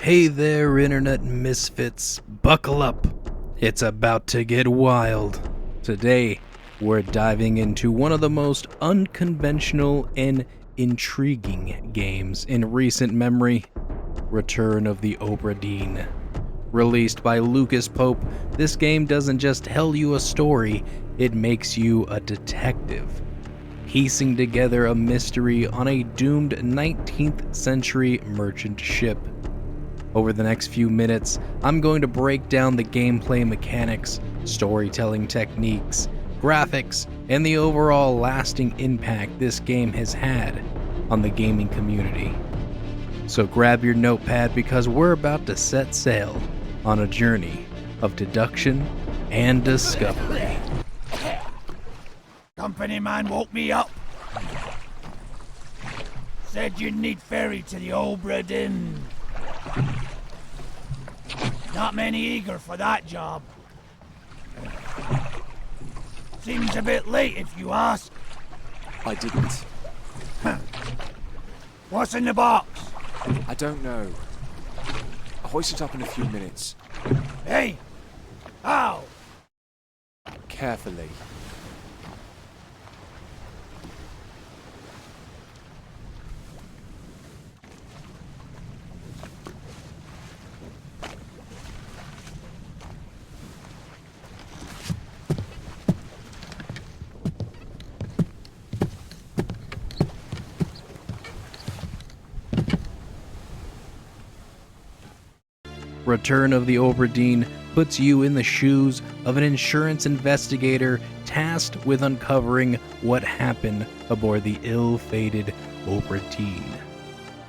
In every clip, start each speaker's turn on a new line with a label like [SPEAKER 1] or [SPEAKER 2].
[SPEAKER 1] Hey there, internet misfits. Buckle up. It's about to get wild. Today, we're diving into one of the most unconventional and intriguing games in recent memory, Return of the Obra Dinn. Released by Lucas Pope, this game doesn't just tell you a story, it makes you a detective, piecing together a mystery on a doomed 19th century merchant ship. Over the next few minutes, I'm going to break down the gameplay mechanics, storytelling techniques, graphics, and the overall lasting impact this game has had on the gaming community. So grab your notepad because we're about to set sail on a journey of deduction and discovery.
[SPEAKER 2] Company man woke me up. Said you'd need ferry to the Obra Dinn. Not many eager for that job. Seems a bit late if you ask.
[SPEAKER 3] I didn't.
[SPEAKER 2] What's in the box?
[SPEAKER 3] I don't know. I'll hoist it up in a few minutes.
[SPEAKER 2] Hey! How?
[SPEAKER 3] Carefully.
[SPEAKER 1] Return of the Obra Dinn puts you in the shoes of an insurance investigator tasked with uncovering what happened aboard the ill-fated Obra Dinn.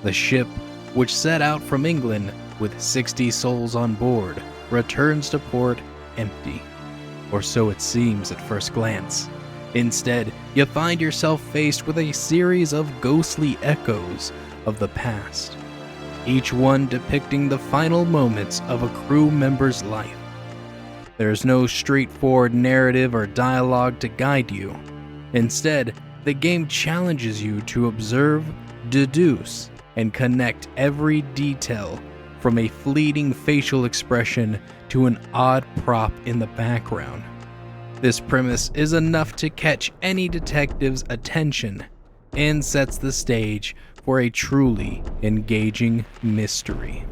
[SPEAKER 1] The ship, which set out from England with 60 souls on board, returns to port empty. Or so it seems at first glance. Instead, you find yourself faced with a series of ghostly echoes of the past, each one depicting the final moments of a crew member's life. There's no straightforward narrative or dialogue to guide you. Instead, the game challenges you to observe, deduce, and connect every detail, from a fleeting facial expression to an odd prop in the background. This premise is enough to catch any detective's attention and sets the stage for a truly engaging mystery.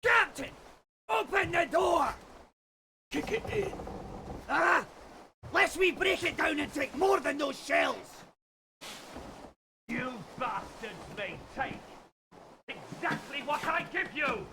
[SPEAKER 2] Captain! Open the door! Kick it in. Lest we break it down and take more than those shells!
[SPEAKER 4] You bastards may take exactly what I give you!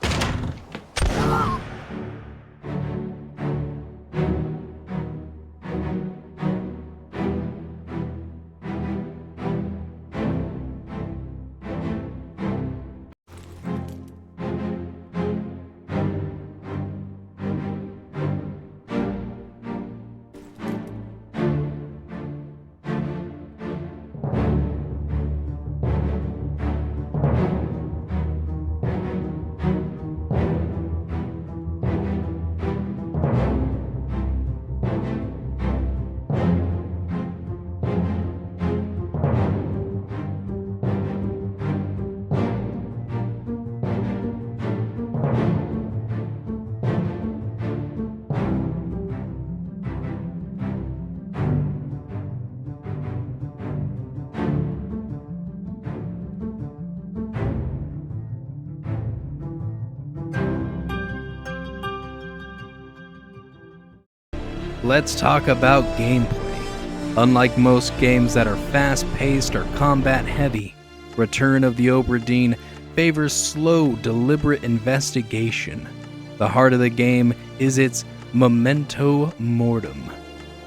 [SPEAKER 1] Let's talk about gameplay. Unlike most games that are fast-paced or combat-heavy, Return of the Obra Dinn favors slow, deliberate investigation. The heart of the game is its memento mortem,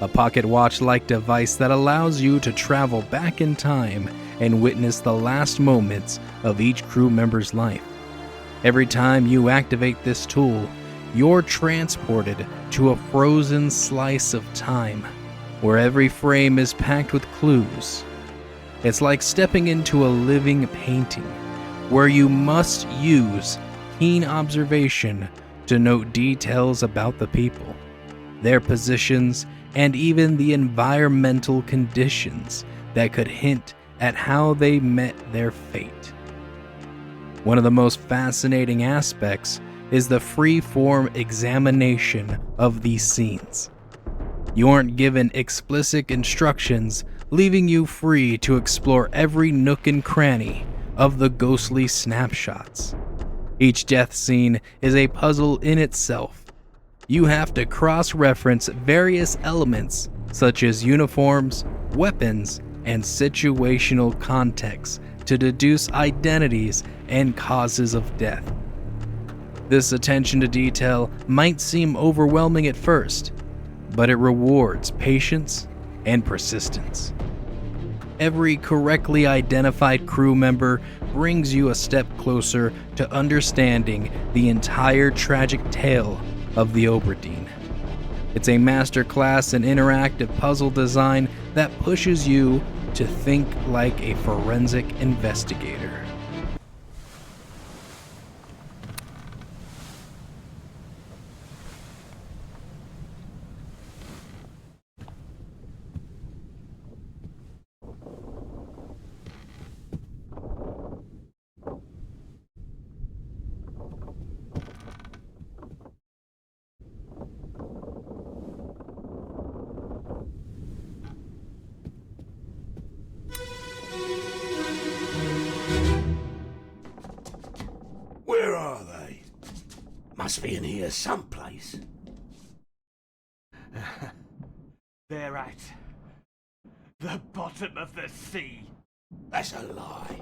[SPEAKER 1] a pocket watch-like device that allows you to travel back in time and witness the last moments of each crew member's life. Every time you activate this tool, you're transported to a frozen slice of time, where every frame is packed with clues. It's like stepping into a living painting, where you must use keen observation to note details about the people, their positions, and even the environmental conditions that could hint at how they met their fate. One of the most fascinating aspects is the free-form examination of these scenes. You aren't given explicit instructions, leaving you free to explore every nook and cranny of the ghostly snapshots. Each death scene is a puzzle in itself. You have to cross-reference various elements such as uniforms, weapons, and situational context to deduce identities and causes of death. This attention to detail might seem overwhelming at first, but it rewards patience and persistence. Every correctly identified crew member brings you a step closer to understanding the entire tragic tale of the Obra Dinn. It's a masterclass in interactive puzzle design that pushes you to think like a forensic investigator.
[SPEAKER 2] Where are they? Must be in here someplace.
[SPEAKER 4] They're at the bottom of the sea.
[SPEAKER 2] That's a lie.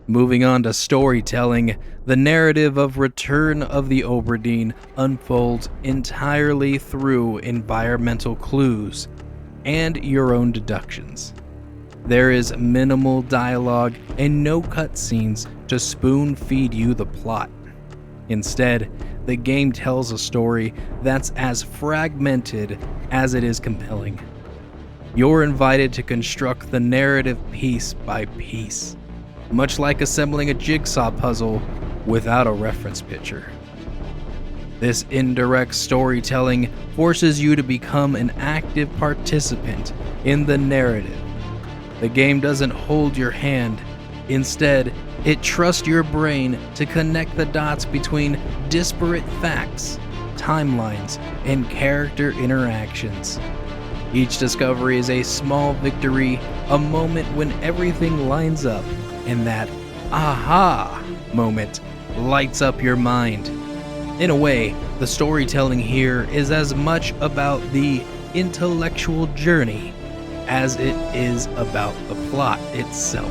[SPEAKER 1] Moving on to storytelling, the narrative of Return of the Obra Dinn unfolds entirely through environmental clues and your own deductions. There is minimal dialogue and no cutscenes to spoon-feed you the plot. Instead, the game tells a story that's as fragmented as it is compelling. You're invited to construct the narrative piece by piece, much like assembling a jigsaw puzzle without a reference picture. This indirect storytelling forces you to become an active participant in the narrative. The game doesn't hold your hand. Instead, it trusts your brain to connect the dots between disparate facts, timelines, and character interactions. Each discovery is a small victory, a moment when everything lines up, and that aha moment lights up your mind. In a way, the storytelling here is as much about the intellectual journey as it is about the plot itself.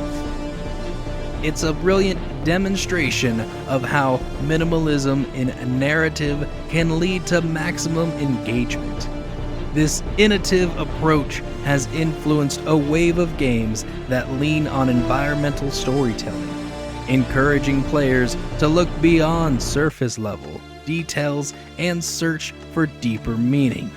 [SPEAKER 1] It's a brilliant demonstration of how minimalism in a narrative can lead to maximum engagement. This innovative approach has influenced a wave of games that lean on environmental storytelling, encouraging players to look beyond surface level details and search for deeper meaning.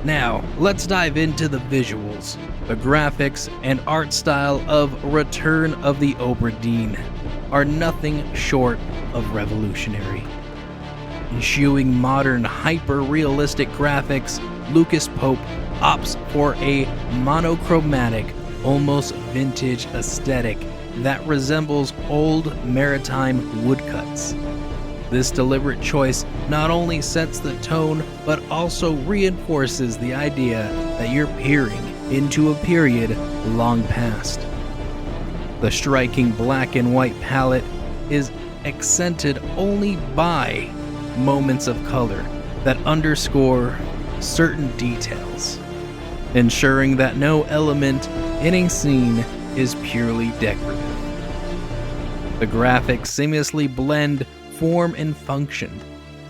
[SPEAKER 1] Now, let's dive into the visuals. The graphics and art style of Return of the Obra Dinn are nothing short of revolutionary. Eschewing modern hyper-realistic graphics, Lucas Pope opts for a monochromatic, almost vintage aesthetic that resembles old maritime woodcuts. This deliberate choice not only sets the tone, but also reinforces the idea that you're peering into a period long past. The striking black and white palette is accented only by moments of color that underscore certain details, ensuring that no element in a scene is purely decorative. The graphics seamlessly blend form and function.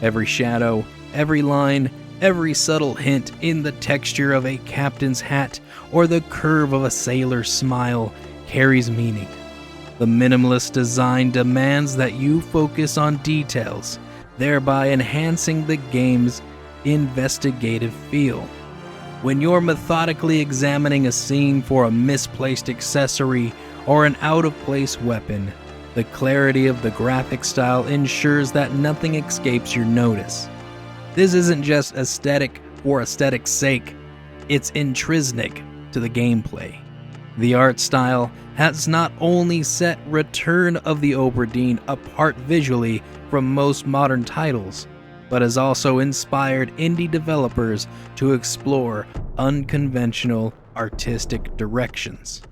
[SPEAKER 1] Every shadow, every line, every subtle hint in the texture of a captain's hat or the curve of a sailor's smile carries meaning. The minimalist design demands that you focus on details, thereby enhancing the game's investigative feel. When you're methodically examining a scene for a misplaced accessory or an out-of-place weapon, the clarity of the graphic style ensures that nothing escapes your notice. This isn't just aesthetic for aesthetic's sake, it's intrinsic to the gameplay. The art style has not only set Return of the Obra Dinn apart visually from most modern titles, but has also inspired indie developers to explore unconventional artistic directions.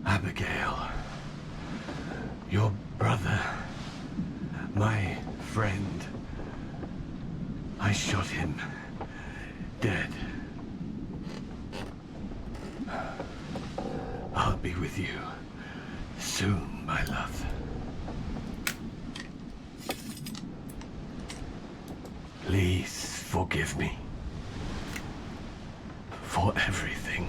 [SPEAKER 2] Abigail, your brother, my friend, I shot him dead. I'll be with you soon, my love. Please forgive me for everything.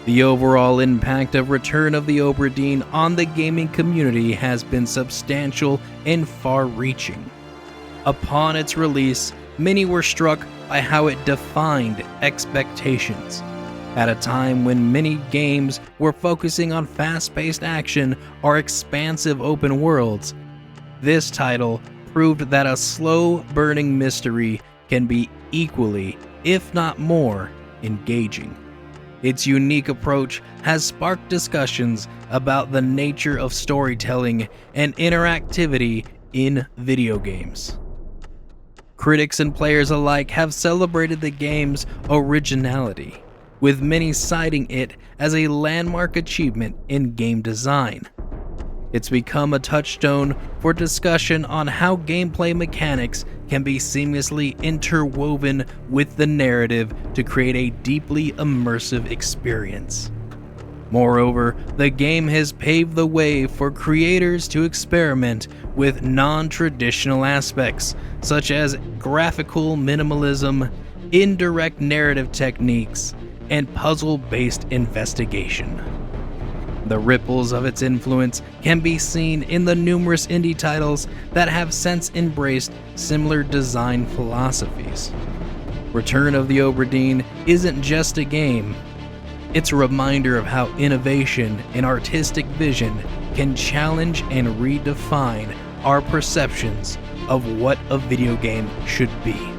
[SPEAKER 1] The overall impact of Return of the Obra Dinn on the gaming community has been substantial and far-reaching. Upon its release, many were struck by how it defined expectations. At a time when many games were focusing on fast-paced action or expansive open worlds, this title proved that a slow-burning mystery can be equally, if not more, engaging. Its unique approach has sparked discussions about the nature of storytelling and interactivity in video games. Critics and players alike have celebrated the game's originality, with many citing it as a landmark achievement in game design. It's become a touchstone for discussion on how gameplay mechanics can be seamlessly interwoven with the narrative to create a deeply immersive experience. Moreover, the game has paved the way for creators to experiment with non-traditional aspects, such as graphical minimalism, indirect narrative techniques, and puzzle-based investigation. The ripples of its influence can be seen in the numerous indie titles that have since embraced similar design philosophies. Return of the Obra Dinn isn't just a game. It's a reminder of how innovation and artistic vision can challenge and redefine our perceptions of what a video game should be.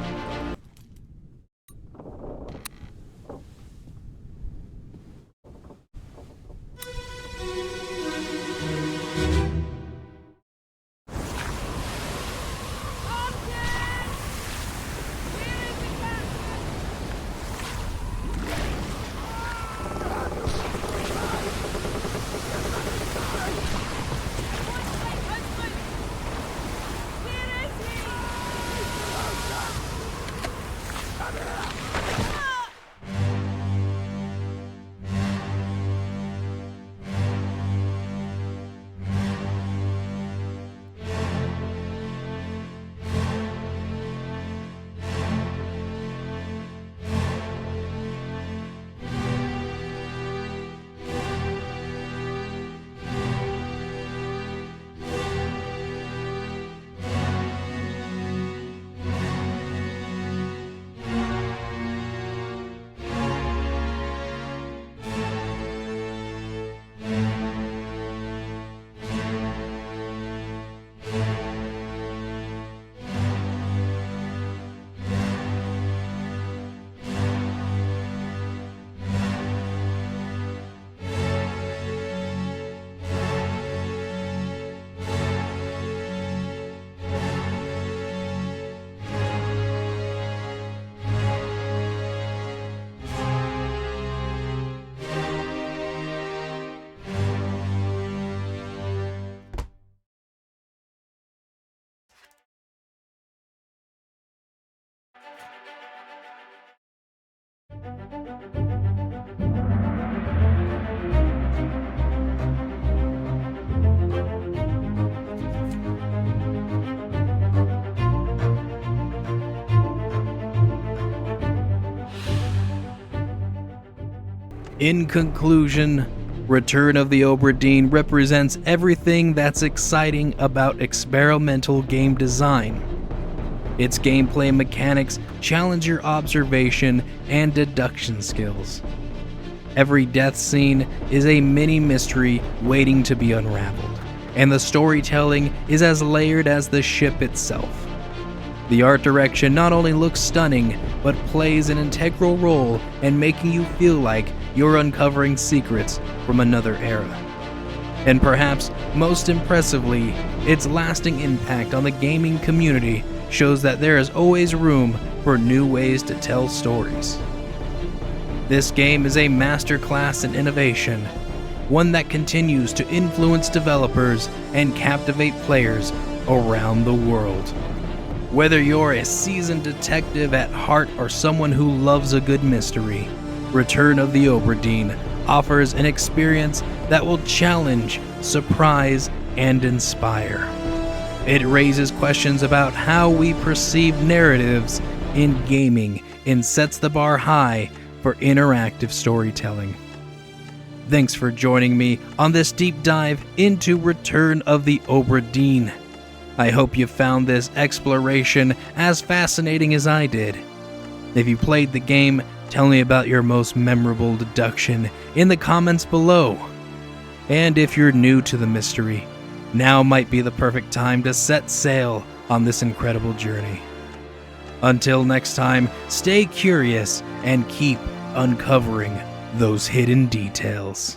[SPEAKER 1] In conclusion, Return of the Obra Dinn represents everything that's exciting about experimental game design. Its gameplay mechanics challenge your observation and deduction skills. Every death scene is a mini mystery waiting to be unraveled, and the storytelling is as layered as the ship itself. The art direction not only looks stunning, but plays an integral role in making you feel like you're uncovering secrets from another era. And perhaps most impressively, its lasting impact on the gaming community shows that there is always room for new ways to tell stories. This game is a masterclass in innovation, one that continues to influence developers and captivate players around the world. Whether you're a seasoned detective at heart or someone who loves a good mystery, Return of the Obra Dinn offers an experience that will challenge, surprise, and inspire. It raises questions about how we perceive narratives in gaming and sets the bar high for interactive storytelling. Thanks for joining me on this deep dive into Return of the Obra Dinn. I hope you found this exploration as fascinating as I did. If you played the game, tell me about your most memorable deduction in the comments below. And if you're new to the mystery, now might be the perfect time to set sail on this incredible journey. Until next time, stay curious and keep uncovering those hidden details.